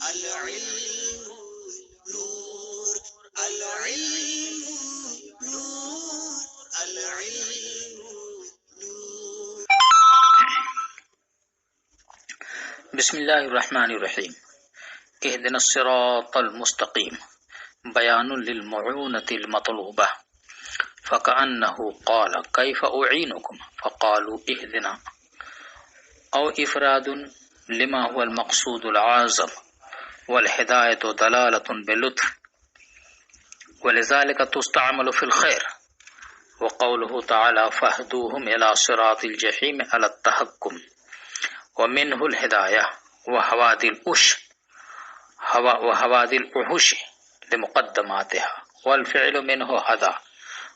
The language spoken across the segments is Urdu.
العلم نور العلم نور العلم نور. بسم اللہ الرحمن الرحیم. اهدنا الصراط المستقیم بیان للمعونة المطلوبة فكأنه قال كيف أعينكم فقالوا اهدنا، أو إفراد لما هو المقصود العاظم، والهداية دلالة باللطف، ولذلك تستعمل في الخير. وقوله تعالى فاهدوهم إلى صراط الجحيم على التحكم، ومنه الهداية وهوادي الأحش لمقدماتها، والفعل منه هدى،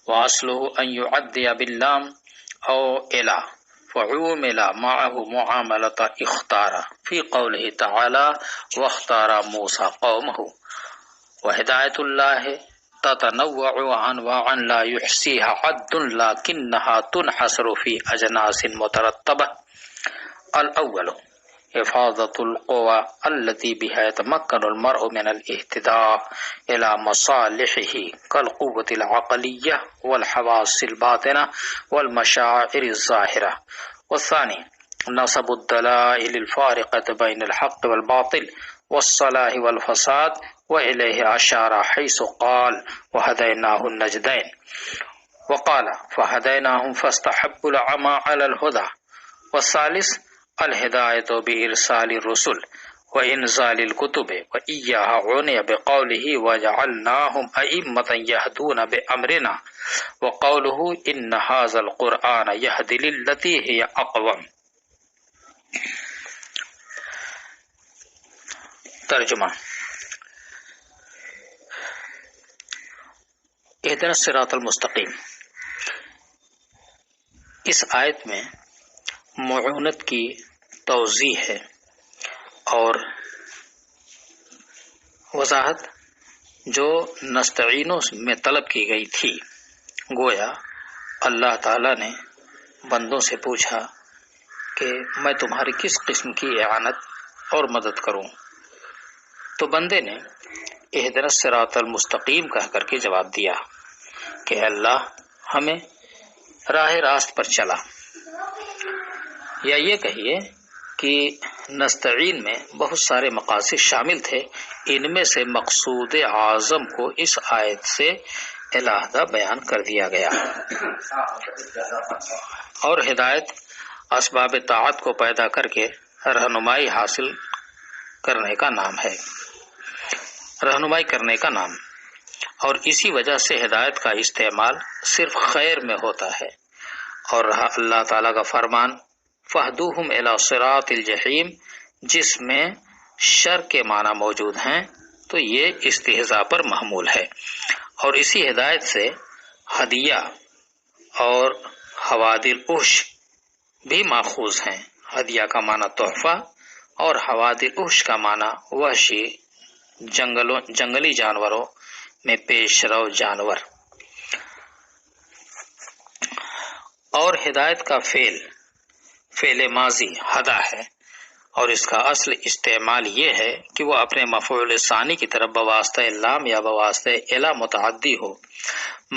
وأصله أن يعدي باللام أو إلى، فعومل معه معاملة اختار في قوله تعالى واختار موسى قومه. وهداية الله تتنوع أنواعا لا يحصيها عد، لكنها تنحصر في أجناس مترتبة. الأول إفاضة القوى التي بها يتمكن المرء من الاهتداء إلى مصالحه كالقوة العقلية والحواس الباطنة والمشاعر الظاهرة. والثاني نصب الدلائل الفارقة بين الحق والباطل والصلاح والفساد، وإليه أشار حيث قال وهديناه النجدين، وقال فهديناهم فاستحبوا العمى على الهدى. والثالث الهداية بإرسال الرسل وإنزال الكتب، وإياها عني بقوله وجعلناهم أئمة يهدون بأمرنا، وقوله إن هذا القرآن يهدي للتي هي أقوم. ترجمہ. اهدنا الصراط المستقیم، اس آیت میں معونت کی توضیح ہے اور وضاحت جو نستعینوں میں طلب کی گئی تھی. گویا اللہ تعالی نے بندوں سے پوچھا کہ میں تمہاری کس قسم کی اعانت اور مدد کروں، تو بندے نے اہدنا الصراط المستقیم کہہ کر کے جواب دیا کہ اللہ ہمیں راہ راست پر چلا. یا یہ کہیے کہ نستعین میں بہت سارے مقاصد شامل تھے، ان میں سے مقصود اعظم کو اس آیت سے علیحدہ بیان کر دیا گیا. اور ہدایت اسباب طاعت کو پیدا کر کے رہنمائی حاصل کرنے کا نام ہے، رہنمائی کرنے کا نام، اور اسی وجہ سے ہدایت کا استعمال صرف خیر میں ہوتا ہے. اور رہا اللہ تعالیٰ کا فرمان فَاهْدُوهُمْ إِلَى صِرَاطِ الْجَحِيمِ، جس میں شر کے معنی موجود ہیں، تو یہ استہزاء پر محمول ہے. اور اسی ہدایت سے ہدیہ اور حوادی الأحش بھی ماخوذ ہیں. ہدیہ کا معنی تحفہ اور حوادی الأحش کا معنی وحشی جنگلی جانوروں میں پیش رو جانور. اور ہدایت کا فعل ماضی ہدا ہے، اور اس کا اصل استعمال یہ ہے کہ وہ اپنے مفعول ثانی کی طرف بواسطہ لام یا بواسطہ الا متعدی ہو،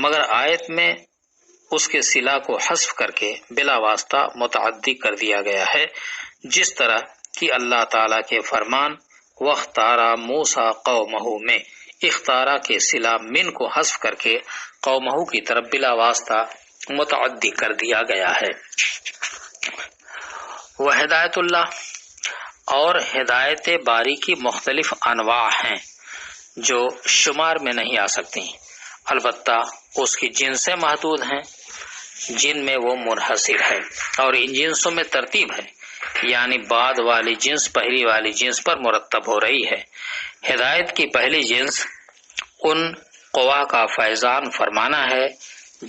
مگر آیت میں اس کے صلہ کو حذف کر کے بلا واسطہ متعدی کر دیا گیا ہے، جس طرح کہ اللہ تعالیٰ کے فرمان وَاخْتَارَ مُوسَىٰ قَوْمَهُ میں اختارا کے صلہ من کو حذف کر کے قومہ کی طرف بلا واسطہ متعدی کر دیا گیا ہے. وہدایت اللہ، اور ہدایت باری کی مختلف انواع ہیں جو شمار میں نہیں آ سکتی، البتہ اس کی جنسیں محدود ہیں جن میں وہ منحصر ہے، اور ان جنسوں میں ترتیب ہے، یعنی بعد والی جنس پہلی والی جنس پر مرتب ہو رہی ہے. ہدایت کی پہلی جنس ان قوا کا فیضان فرمانا ہے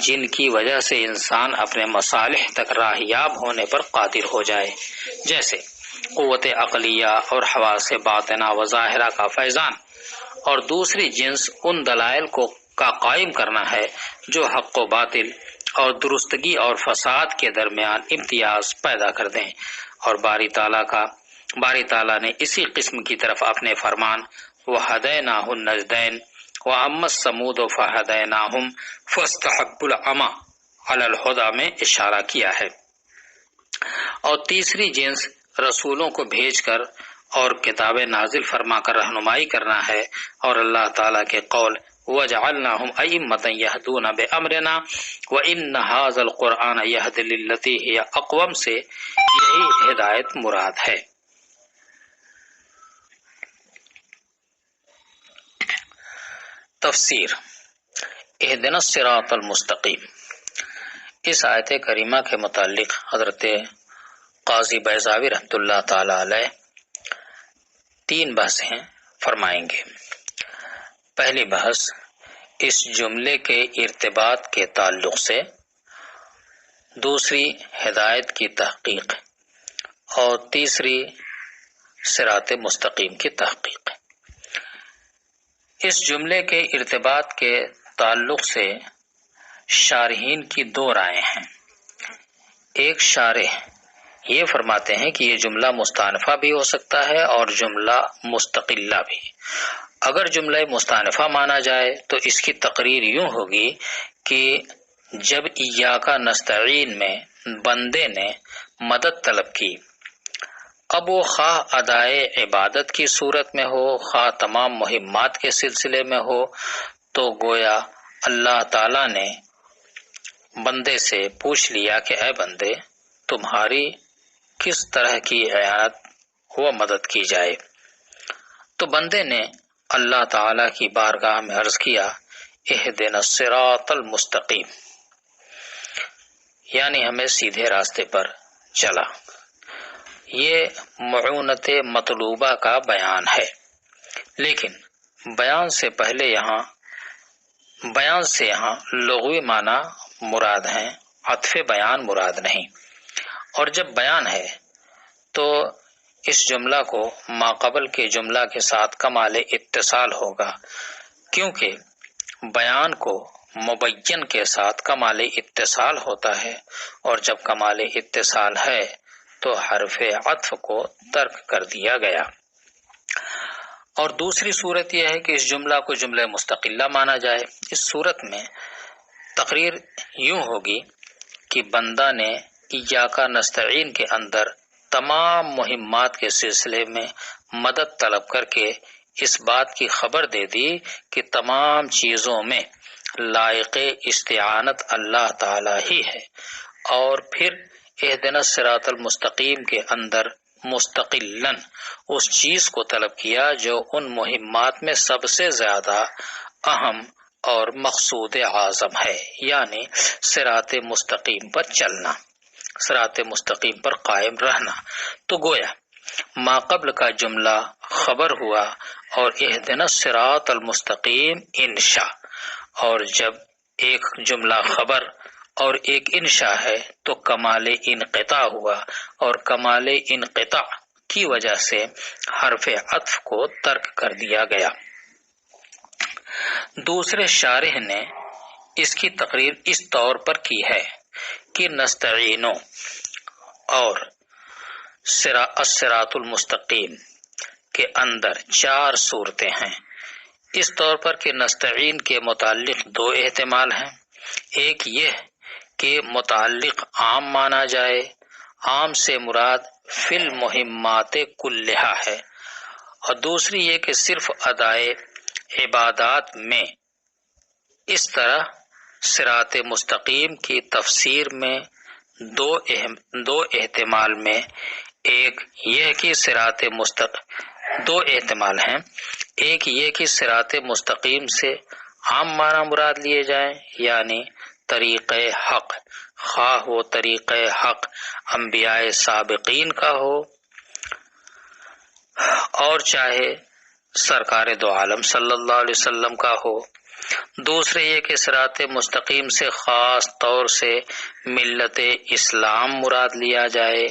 جن کی وجہ سے انسان اپنے مصالح تک راہیاب ہونے پر قادر ہو جائے، جیسے قوت عقلیہ اور حواس باطنہ و ظاہرہ کا فیضان. اور دوسری جنس ان دلائل کا قائم کرنا ہے جو حق و باطل اور درستگی اور فساد کے درمیان امتیاز پیدا کر دیں، اور باری تعالیٰ کا باری تعالیٰ نے اسی قسم کی طرف اپنے فرمان وَهَدَيْنَاهُ النَّجْدَيْنِ وَأَمَّا الثَّمُودُ فَهَدَيْنَاهُمْ فَاسْتَحَبُّوا الْعَمَى عَلَى الْهُدَى میں اشارہ کیا ہے۔ اور تیسری جنس رسولوں کو بھیج کر اور کتابیں نازل فرما کر رہنمائی کرنا ہے، اور اللہ تعالیٰ کے قول وَجَعَلْنَاهُمْ أَئِمَّةً يَهْدُونَ بِأَمْرِنَا وَإِنَّ هَذَا الْقُرْآنَ يَهْدِي لِلَّتِي هِيَ أَقْوَمُ سے یہی ہدایت مراد ہے۔ تفسیر اہدنا الصراط المستقیم۔ اس آیت کریمہ کے متعلق حضرت قاضی بیضاوی رحمۃ اللہ تعالی علیہ 3 بحثیں فرمائیں گے۔ پہلی بحث اس جملے کے ارتباط کے تعلق سے، دوسری ہدایت کی تحقیق، اور تیسری صراط مستقیم کی تحقیق۔ اس جملے کے ارتباط کے تعلق سے شارحین کی 2 رائے ہیں۔ ایک شارح یہ فرماتے ہیں کہ یہ جملہ مستانفہ بھی ہو سکتا ہے اور جملہ مستقلہ بھی۔ اگر جملہ مستانفہ مانا جائے تو اس کی تقریر یوں ہوگی کہ جب ایاک نستعین میں بندے نے مدد طلب کی، اب وہ خواہ ادائے عبادت کی صورت میں ہو خواہ تمام مہمات کے سلسلے میں ہو، تو گویا اللہ تعالیٰ نے بندے سے پوچھ لیا کہ اے بندے، تمہاری کس طرح کی اعانت و مدد کی جائے؟ تو بندے نے اللہ تعالیٰ کی بارگاہ میں عرض کیا اہدنا الصراط المستقیم، یعنی ہمیں سیدھے راستے پر چلا۔ یہ معونت مطلوبہ کا بیان ہے، لیکن بیان سے یہاں لغوی معنی مراد ہیں، عطف بیان مراد نہیں۔ اور جب بیان ہے تو اس جملہ کو ماقبل کے جملہ کے ساتھ کمال اتصال ہوگا، کیونکہ بیان کو مبین کے ساتھ کمال اتصال ہوتا ہے، اور جب کمال اتصال ہے تو حرف عطف کو ترک کر دیا گیا۔ اور دوسری صورت یہ ہے کہ اس جملہ کو جملہ مستقلہ مانا جائے۔ اس صورت میں تقریر یوں ہوگی کہ بندہ نے ایاک نستعین کے اندر تمام مہمات کے سلسلے میں مدد طلب کر کے اس بات کی خبر دے دی کہ تمام چیزوں میں لائق استعانت اللہ تعالی ہی ہے، اور پھر اہدنا الصراط المستقیم کے اندر مستقلاً اس چیز کو طلب کیا جو ان مہمات میں سب سے زیادہ اہم اور مقصود اعظم ہے، یعنی صراط مستقیم پر چلنا، صراط مستقیم پر قائم رہنا۔ تو گویا ماقبل کا جملہ خبر ہوا اور اہدنا الصراط المستقیم انشاء، اور جب ایک جملہ خبر اور ایک انشاء ہے تو کمال انقطاع ہوا، اور کمال انقطاع کی وجہ سے حرف عطف کو ترک کر دیا گیا۔ دوسرے شارح نے اس کی تقریر اس طور پر کی ہے کہ نستعینو اور الصراط المستقیم کے اندر 4 صورتیں ہیں، اس طور پر کہ نستعین کے متعلق 2 احتمال ہیں۔ ایک یہ کہ متعلق عام مانا جائے، عام سے مراد فی المہمات کلہا ہے، اور دوسری یہ کہ صرف ادائے عبادات میں۔ اس طرح صراط مستقیم کی تفسیر میں 2 احتمال میں ایک یہ کہ دو احتمال ہیں، ایک یہ کہ صراط مستقیم سے عام معنی مراد لیے جائیں، یعنی طریق حق، خواہ وہ طریق حق انبیاء سابقین کا ہو اور چاہے سرکار دو عالم صلی اللہ علیہ وسلم کا ہو۔ دوسرے یہ کہ صراط مستقیم سے خاص طور سے ملت اسلام مراد لیا جائے۔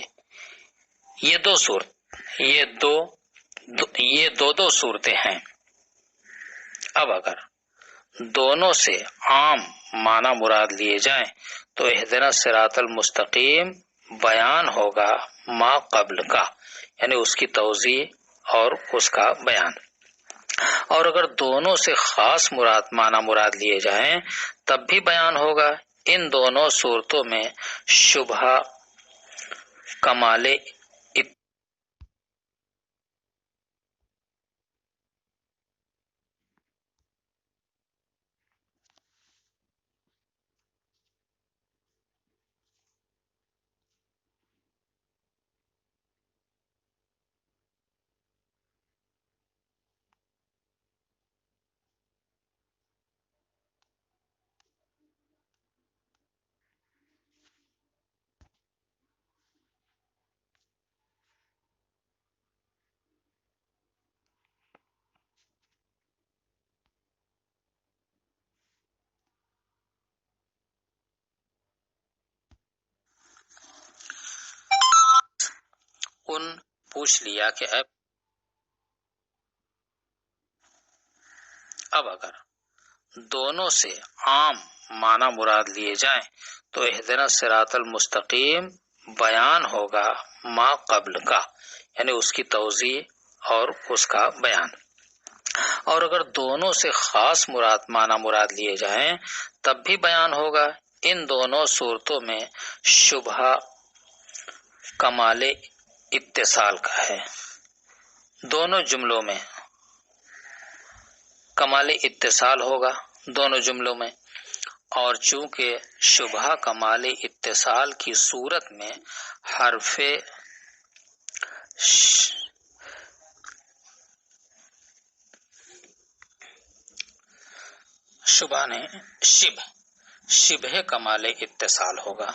یہ دو صورتیں ہیں۔ اب اگر دونوں سے عام معنی مراد لیے جائیں تو اہدنا الصراط المستقیم بیان ہوگا ما قبل کا، یعنی اس کی توضیح اور اس کا بیان. اور اگر دونوں سے خاص معنی مراد لیے جائیں تب بھی بیان ہوگا. ان دونوں صورتوں میں شبہ کمال ان پوچھ لیا کہ اب اگر دونوں سے عام معنی مراد لیے جائیں تو اہدنا الصراط المستقیم بیان ہوگا ما قبل کا، یعنی اس کی توضیح اور اس کا بیان. اور اگر دونوں سے خاص معنی مراد لیے جائیں تب بھی بیان ہوگا. ان دونوں صورتوں میں شبہ کمال اتصال کا ہے. دونوں جملوں میں کمال اتصال ہوگا دونوں جملوں میں، اور چونکہ شبہ کمال اتصال کی صورت میں حرف شبہ نے شبہ کمال اتصال ہوگا.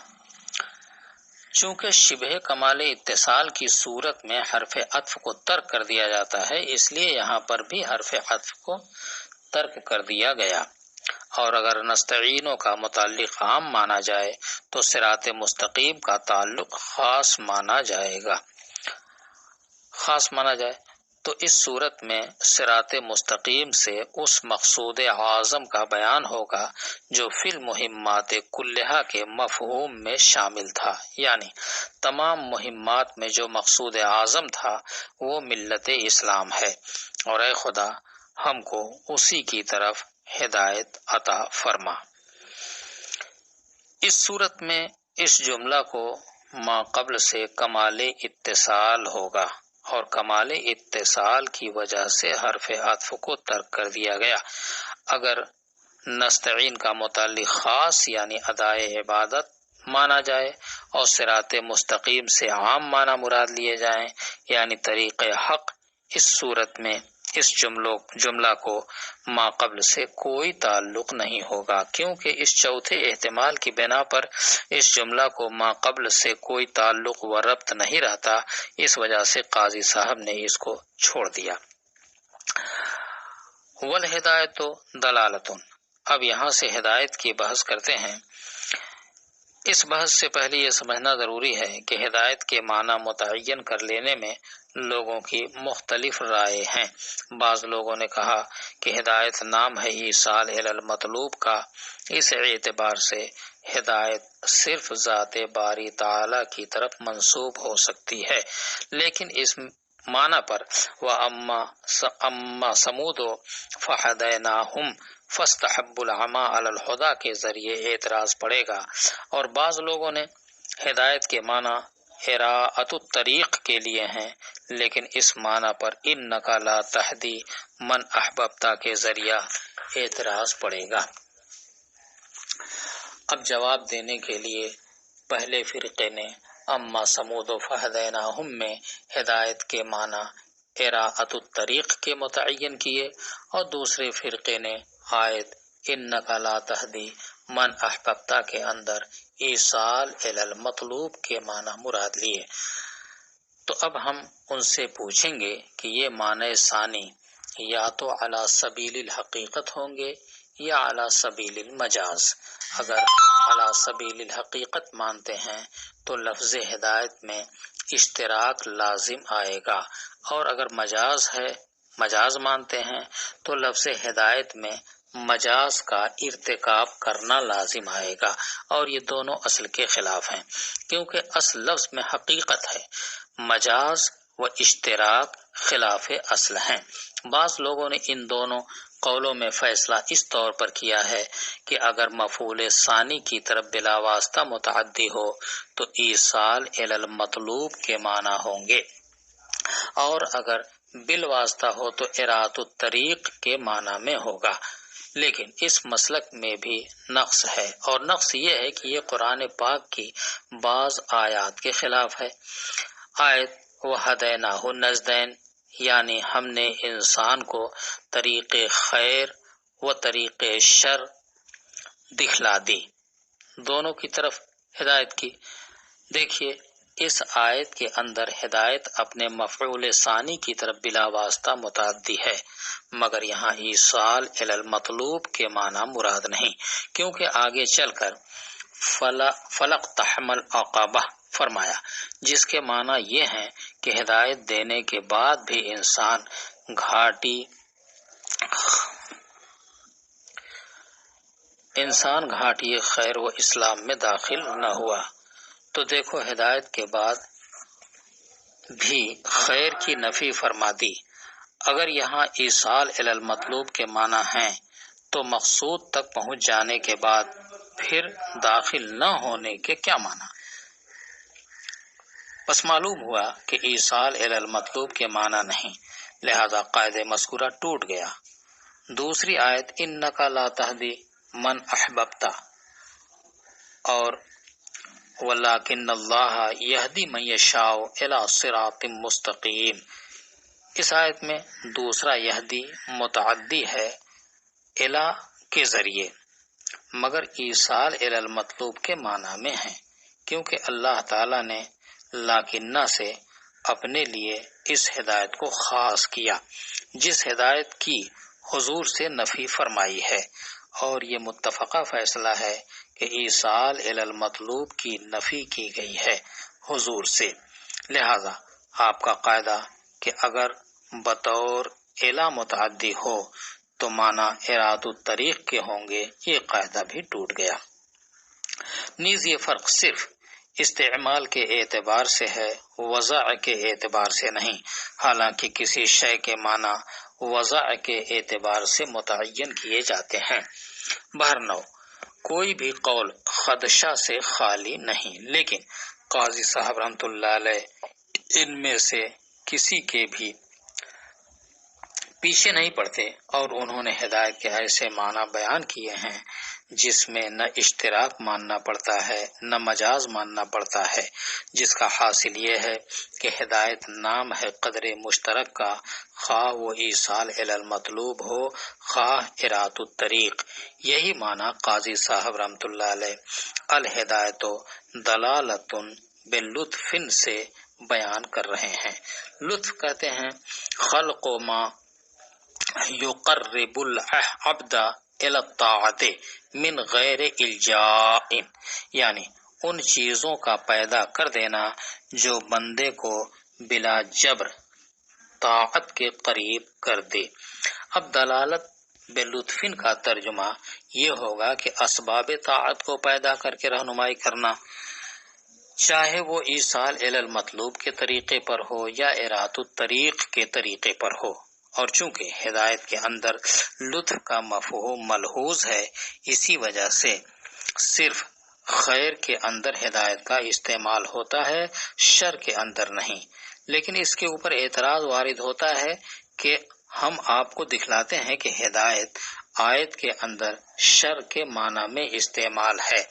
چونکہ شبہ کمال اتصال کی صورت میں حرف عطف کو ترک کر دیا جاتا ہے، اس لیے یہاں پر بھی حرف عطف کو ترک کر دیا گیا. اور اگر نستعینوں کا متعلق عام مانا جائے تو صراط مستقیم کا تعلق خاص مانا جائے گا. خاص مانا جائے تو اس صورت میں صراط مستقیم سے اس مقصود اعظم کا بیان ہوگا جو فی المہمات کلہا کے مفہوم میں شامل تھا. یعنی تمام مہمات میں جو مقصود اعظم تھا وہ ملت اسلام ہے، اور اے خدا ہم کو اسی کی طرف ہدایت عطا فرما. اس صورت میں اس جملہ کو ما قبل سے کمال اتصال ہوگا، اور کمال اتصال کی وجہ سے حرف عطف کو ترک کر دیا گیا. اگر نستعین کا متعلق خاص یعنی ادائے عبادت مانا جائے اور صراط مستقیم سے عام معنی مراد لیے جائیں یعنی طریق حق، اس صورت میں اس جملہ کو ما قبل سے کوئی تعلق نہیں ہوگا، کیونکہ اس چوتھے احتمال کی بنا پر اس جملہ کو ما قبل سے کوئی تعلق و ربط نہیں رہتا. اس وجہ سے قاضی صاحب نے اس کو چھوڑ دیا. والہدایت دلالتن. اب یہاں سے ہدایت کی بحث کرتے ہیں. اس بحث سے پہلے یہ سمجھنا ضروری ہے کہ ہدایت کے معنی متعین کر لینے میں لوگوں کی مختلف رائے ہیں. بعض لوگوں نے کہا کہ ہدایت نام ہے ایصال الی المطلوب کا، اس اعتبار سے ہدایت صرف ذات باری تعالی کی طرف منسوب ہو سکتی ہے. لیکن اس معنی پر وَأَمَّا سَمُودُ فَهَدَيْنَاهُمْ فَاسْتَحَبُّوا الْعَمَىٰ عَلَى الْهُدَىٰ کے ذریعے اعتراض پڑے گا. اور بعض لوگوں نے ہدایت کے معنی اراءۃ الطریق کے لیے ہیں، لیکن اس معنی پر اِنَّکَ لَا تَهْدِی مَنْ أَحْبَبْتَ کے ذریعہ اعتراض پڑے گا. اب جواب دینے کے لیے پہلے فرقے نے اما سمود و فہدیناہم میں ہدایت کے معنی اراءۃ الطریق کے متعین کیے، اور دوسرے فرقے نے آیت انک لا تہدی من احببت کے اندر ایصال الی المطلوب کے معنی مراد لیے. تو اب ہم ان سے پوچھیں گے کہ یہ معنی ثانی یا تو علی سبیل الحقیقت ہوں گے یا علی سبیل المجاز. اگر علی سبیل الحقیقت مانتے ہیں تو لفظ ہدایت میں اشتراک لازم آئے گا، اور اگر مجاز مانتے ہیں تو لفظ ہدایت میں مجاز کا ارتکاب کرنا لازم آئے گا، اور یہ دونوں اصل کے خلاف ہیں، کیونکہ اصل لفظ میں حقیقت ہے، مجاز و اشتراک خلاف اصل ہیں۔ بعض لوگوں نے ان دونوں قولوں میں فیصلہ اس طور پر کیا ہے کہ اگر مفعول ثانی کی طرف بلا واسطہ متعدی ہو تو ایصال الی المطلوب کے معنی ہوں گے، اور اگر بالواسطہ ہو تو اراۃ الطریق کے معنی میں ہوگا۔ لیکن اس مسلک میں بھی نقص ہے، اور نقص یہ ہے کہ یہ قرآن پاک کی بعض آیات کے خلاف ہے۔ آیت وَہَدَيْنَاهُ النَّجْدَيْن، یعنی ہم نے انسان کو طریق خیر و طریق شر دکھلا دی، دونوں کی طرف ہدایت کی۔ دیکھیے اس آیت کے اندر ہدایت اپنے مفعول ثانی کی طرف بلا واسطہ متعدی ہے، مگر یہاں ایصال الی المطلوب کے معنی مراد نہیں، کیونکہ آگے چل کر فَلَاقْتَحَمَ الْعَقَبَةَ فرمایا، جس کے معنی یہ ہیں کہ ہدایت دینے کے بعد بھی انسان گھاٹی خیر و اسلام میں داخل نہ ہوا۔ تو دیکھو ہدایت کے بعد بھی خیر کی نفی فرما دی۔ اگر یہاں ایصال الی المطلوب کے معنی ہیں تو مقصود تک پہنچ جانے کے بعد پھر داخل نہ ہونے کے کیا معنی؟ بس معلوم ہوا کہ ایصال الی المطلوب کے معنی نہیں، لہذا قاعدہ مذکورہ ٹوٹ گیا۔ دوسری آیت انک لا تہدی من احببت اور ولکن اللہ یہدی من یشاء الی صراط مستقیم، اس آیت میں دوسرا یہدی متعدی ہے الی کے ذریعے، مگر ایصال الی المطلوب کے معنی میں ہے، کیونکہ اللہ تعالی نے لاکنہ سے اپنے لیے اس ہدایت کو خاص کیا جس ہدایت کی حضور سے نفی فرمائی ہے، اور یہ متفقہ فیصلہ ہے کہ ایصال الی المطلوب کی نفی کی گئی ہے حضور سے، لہذا آپ کا قاعدہ کہ اگر بطور الی متعدی ہو تو معنی اراۃ الطریق کے ہوں گے، یہ قاعدہ بھی ٹوٹ گیا۔ نیز یہ فرق صرف استعمال کے اعتبار سے ہے، وضع کے اعتبار سے نہیں، حالانکہ کسی شے کے معنی وضع کے اعتبار سے متعین کیے جاتے ہیں۔ بہرنو کوئی بھی قول خدشہ سے خالی نہیں، لیکن قاضی صاحب رحمۃ اللہ علیہ ان میں سے کسی کے بھی پیچھے نہیں پڑتے، اور انہوں نے ہدایت کے ایسے معنی بیان کیے ہیں جس میں نہ اشتراک ماننا پڑتا ہے نہ مجاز ماننا پڑتا ہے، جس کا حاصل یہ ہے کہ ہدایت نام ہے قدر مشترک کا، خواہ وہ ایصال الی المطلوب ہو خواہ اراۃ الطریق۔ یہی معنی قاضی صاحب رحمۃ اللہ علیہ الہدایت دلالۃ باللطف سے بیان کر رہے ہیں۔ لطف کہتے ہیں خلق ما یقرب العبد الی الطاعۃ من غیر الجاء، یعنی ان چیزوں کا پیدا کر دینا جو بندے کو بلا جبر طاعت کے قریب کر دے۔ اب دلالت باللطفن کا ترجمہ یہ ہوگا کہ اسباب طاعت کو پیدا کر کے رہنمائی کرنا، چاہے وہ ایصال الی المطلوب کے طریقے پر ہو یا اراۃ الطریق کے طریقے پر ہو، اور چونکہ ہدایت کے اندر لطف کا مفہوم ملحوظ ہے، اسی وجہ سے صرف خیر کے اندر ہدایت کا استعمال ہوتا ہے، شر کے اندر نہیں۔ لیکن اس کے اوپر اعتراض وارد ہوتا ہے کہ ہم آپ کو دکھلاتے ہیں کہ ہدایت آیت کے اندر شر کے معنی میں استعمال ہے۔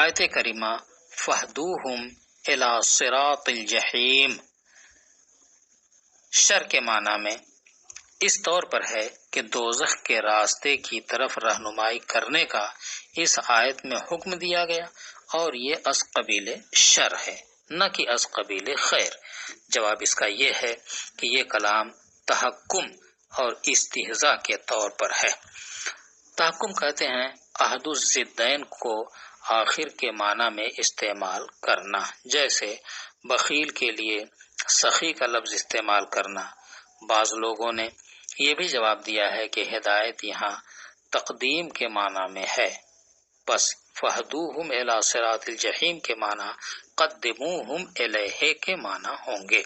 آیت کریمہ فَاهْدُوهُمْ إِلَى صِرَاطِ الْجَحِيمِ شر کے معنی میں اس طور پر ہے کہ دوزخ کے راستے کی طرف رہنمائی کرنے کا اس آیت میں حکم دیا گیا، اور یہ از قبیل شر ہے نہ کہ از قبیل خیر۔ جواب اس کا یہ ہے کہ یہ کلام تحکم اور استہزاء کے طور پر ہے۔ تحکم کہتے ہیں عہد الضدین کو آخر کے معنی میں استعمال کرنا، جیسے بخیل کے لیے سخی کا لفظ استعمال کرنا۔ بعض لوگوں نے یہ بھی جواب دیا ہے کہ ہدایت یہاں تقدیم کے معنی میں ہے، بس فَاهْدُوهُمْ إِلَى صِرَاطِ الْجَحِيمِ کے معنی قدموہم الیہ کے معنی ہوں گے۔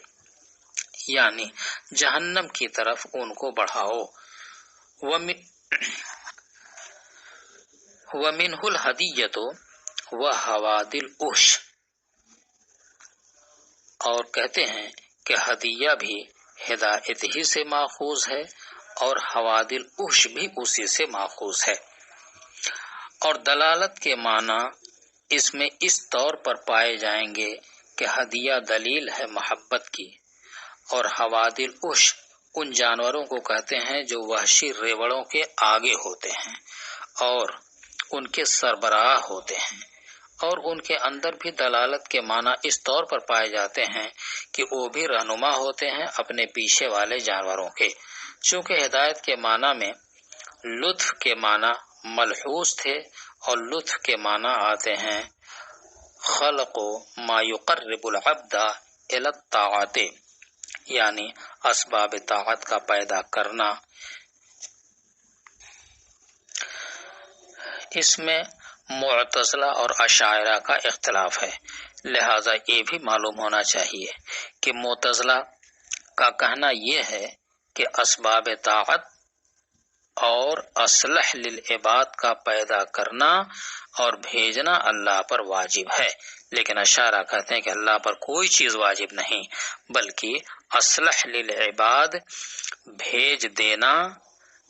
یعنی جہنم کی طرف ان کو بڑھاؤ۔ وَمِنْهُ الْهَدِيَّةُ وَحَوَادِلْ اُحْش، اور کہتے ہیں کہ ہدیہ بھی ہدایت ہی سے ماخوذ ہے اور حوادل احش بھی اسی سے ماخوذ ہے، اور دلالت کے معنی اس میں اس طور پر پائے جائیں گے کہ ہدیہ دلیل ہے محبت کی، اور حوادل احش ان جانوروں کو کہتے ہیں جو وحشی ریوڑوں کے آگے ہوتے ہیں اور ان کے سربراہ ہوتے ہیں، اور ان کے اندر بھی دلالت کے معنی اس طور پر پائے جاتے ہیں کہ وہ بھی رہنما ہوتے ہیں اپنے پیچھے والے جانوروں کے، چونکہ ہدایت کے معنی میں لطف کے معنی ملحوظ تھے، اور لطف کے معنی آتے ہیں خلق ما یقرب العبد الی الطاعات، یعنی اسباب طاعت کا پیدا کرنا۔ اس میں معتزلہ اور اشاعرہ کا اختلاف ہے، لہذا یہ بھی معلوم ہونا چاہیے کہ معتزلہ کا کہنا یہ ہے کہ اسباب طاعت اور اصلح للعباد کا پیدا کرنا اور بھیجنا اللہ پر واجب ہے، لیکن اشاعرہ کہتے ہیں کہ اللہ پر کوئی چیز واجب نہیں، بلکہ اصلح للعباد بھیج دینا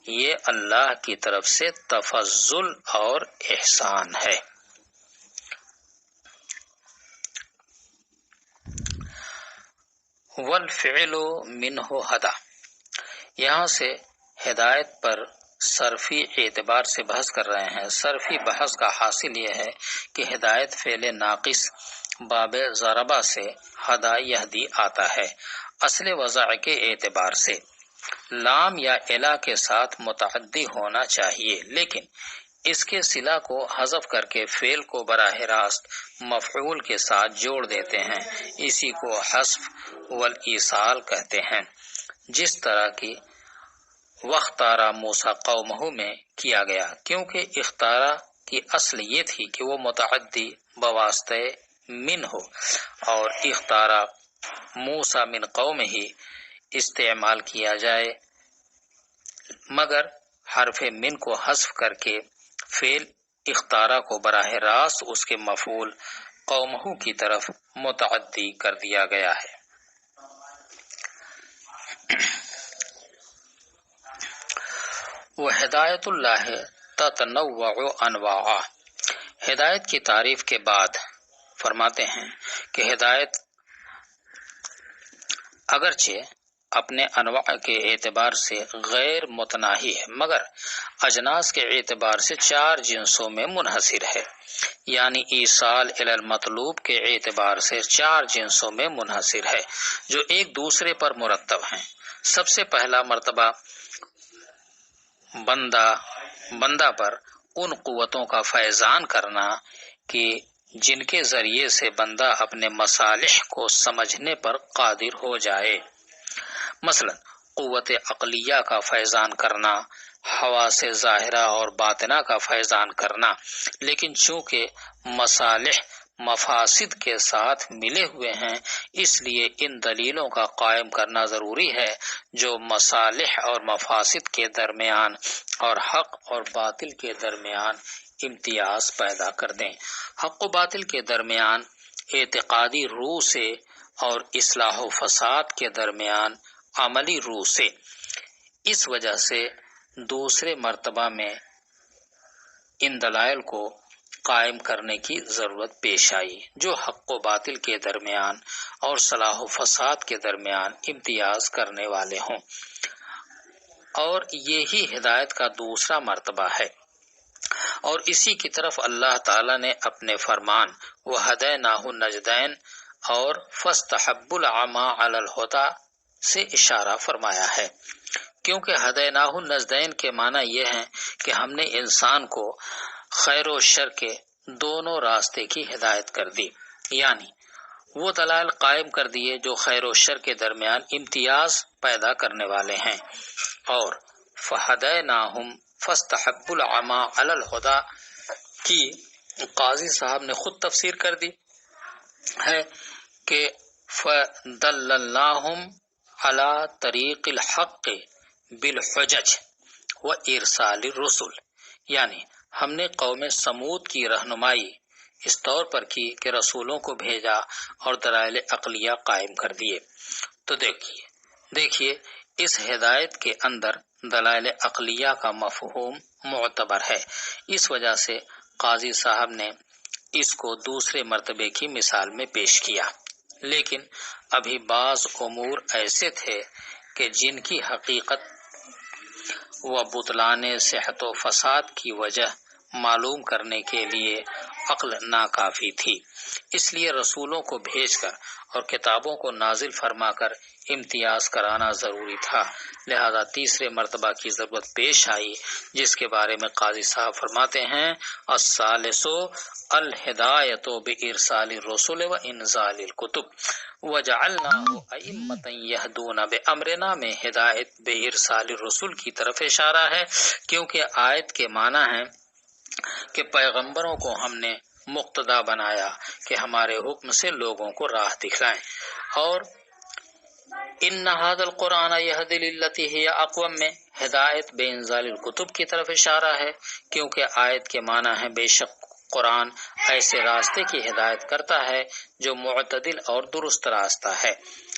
یہ اللہ کی طرف سے تفضل اور احسان ہے۔ والفعل منہ ہدا، یہاں سے ہدایت پر صرفی اعتبار سے بحث کر رہے ہیں۔ صرفی بحث کا حاصل یہ ہے کہ ہدایت فعل ناقص باب ضربہ سے ہدا یہدی آتا ہے، اصل وضع کے اعتبار سے لام یا الا کے ساتھ متعدی ہونا چاہیے، لیکن اس کے صلہ کو حذف کر کے فعل کو براہ راست مفعول کے ساتھ جوڑ دیتے ہیں، اسی کو حذف والایصال کہتے ہیں، جس طرح کی واختارا موسیٰ قومہ میں کیا گیا، کیونکہ اختارا کی اصل یہ تھی کہ وہ متعدی بواسطہ من ہو، اور اختارا موسیٰ من قوم ہی استعمال کیا جائے، مگر حرف من کو حذف کر کے فعل اختارا کو براہ راست اس کے مفعول قومہ کی طرف متعدی کر دیا گیا ہے۔ وہدایت اللہ تتنوع انواعا، ہدایت کی تعریف کے بعد فرماتے ہیں کہ ہدایت اگرچہ اپنے انواع کے اعتبار سے غیر متناہی ہے، مگر اجناس کے اعتبار سے 4 جنسوں میں منحصر ہے، یعنی ایصال الی المطلوب کے اعتبار سے 4 جنسوں میں منحصر ہے جو ایک دوسرے پر مرتب ہیں۔ سب سے پہلا مرتبہ بندہ پر ان قوتوں کا فیضان کرنا کہ جن کے ذریعے سے بندہ اپنے مصالح کو سمجھنے پر قادر ہو جائے، مثلا قوت عقلیہ کا فیضان کرنا، حواس ظاہرہ اور باطنہ کا فیضان کرنا، لیکن چونکہ مصالح مفاسد کے ساتھ ملے ہوئے ہیں، اس لیے ان دلیلوں کا قائم کرنا ضروری ہے جو مصالح اور مفاسد کے درمیان اور حق اور باطل کے درمیان امتیاز پیدا کر دیں، حق و باطل کے درمیان اعتقادی روح سے اور اصلاح و فساد کے درمیان عملی روح سے۔ اس وجہ سے دوسرے مرتبہ میں ان دلائل کو قائم کرنے کی ضرورت پیش آئی جو حق و باطل کے درمیان اور صلاح و فساد کے درمیان امتیاز کرنے والے ہوں، اور یہی ہدایت کا دوسرا مرتبہ ہے، اور اسی کی طرف اللہ تعالی نے اپنے فرمان وَهَدَيْنَاهُ النَّجْدَيْنِ اور فَاسْتَحَبُّوا الْعَمَى عَلَى الْهُدَى سے اشارہ فرمایا ہے، کیونکہ ہدیناہ النجدین کے معنی یہ ہیں کہ ہم نے انسان کو خیر و شر کے دونوں راستے کی ہدایت کر دی، یعنی وہ دلائل قائم کر دیے جو خیر و شر کے درمیان امتیاز پیدا کرنے والے ہیں، اور فہدیناہم فاستحبوا العمى علی الہدی کی قاضی صاحب نے خود تفسیر کر دی ہے کہ فدللناہم علی طریق الحق بالحجج و ارسال الرسل، یعنی ہم نے قوم سمود کی رہنمائی اس طور پر کی کہ رسولوں کو بھیجا اور دلائل عقلیہ قائم کر دیے۔ تو دیکھیے اس ہدایت کے اندر دلائل عقلیہ کا مفہوم معتبر ہے، اس وجہ سے قاضی صاحب نے اس کو دوسرے مرتبے کی مثال میں پیش کیا۔ لیکن ابھی بعض امور ایسے تھے کہ جن کی حقیقت و بطلان صحت و فساد کی وجہ معلوم کرنے کے لیے عقل ناکافی تھی، اس لیے رسولوں کو بھیج کر اور کتابوں کو نازل فرما کر امتیاز کرانا ضروری تھا، لہذا تیسرے مرتبہ کی ضرورت پیش آئی، جس کے بارے میں قاضی صاحب فرماتے ہیں الثالث الہدایۃ بارسال الرسل و انزال الکتب وجعلناہ ائمۃ یہدون بامرنا میں ہدایت بارسال الرسل کی طرف اشارہ ہے، کیونکہ آیت کے معنی ہے کہ پیغمبروں کو ہم نے مقتدا بنایا کہ ہمارے حکم سے لوگوں کو راہ دکھلائیں، اور ان ھذا القرآن یہدی للتی ہی اقوم میں ہدایت بے انزال الکتب کی طرف اشارہ ہے، کیونکہ آیت کے معنی ہے بے شک قرآن ایسے راستے کی ہدایت کرتا ہے جو معتدل اور درست راستہ ہے۔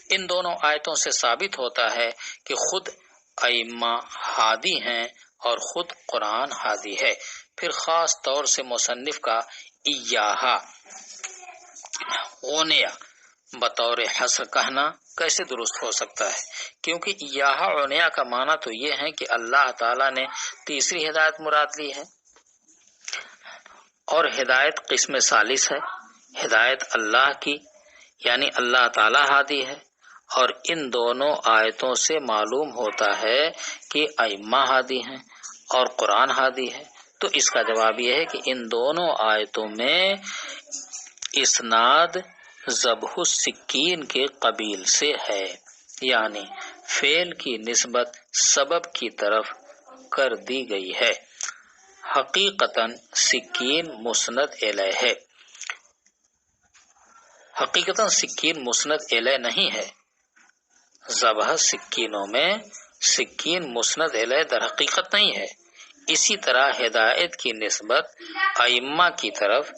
ان دونوں آیتوں سے ثابت ہوتا ہے کہ خود ائمہ ہادی ہیں اور خود قرآن ہادی ہے۔ پھر خاص طور سے مصنف کا ایہا غنیہ بطور حصر کہنا کیسے درست ہو سکتا ہے، کیونکہ ایہا غنیہ کا معنی تو یہ ہے کہ اللہ تعالیٰ نے تیسری ہدایت مراد لی ہے، اور ہدایت قسم ثالث ہے، ہدایت اللہ کی یعنی اللہ تعالیٰ ہادی ہے، اور ان دونوں آیتوں سے معلوم ہوتا ہے کہ ائمہ ہادی ہیں اور قرآن ہادی ہے۔ تو اس کا جواب یہ ہے کہ ان دونوں آیتوں میں اسناد ذبح السکین کے قبیل سے ہے، یعنی فعل کی نسبت سبب کی طرف کر دی گئی ہے۔ حقیقتاً سکین مسند الیہ ہے، حقیقتاً سکین مسند الیہ نہیں ہے، ذبح سکینوں میں سکین مسند الیہ در حقیقت نہیں ہے۔ اسی طرح ہدایت کی نسبت ائمہ کی طرف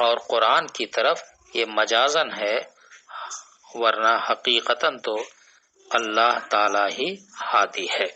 اور قرآن کی طرف یہ مجازن ہے، ورنہ حقیقتاً تو اللہ تعالیٰ ہی ہادی ہے۔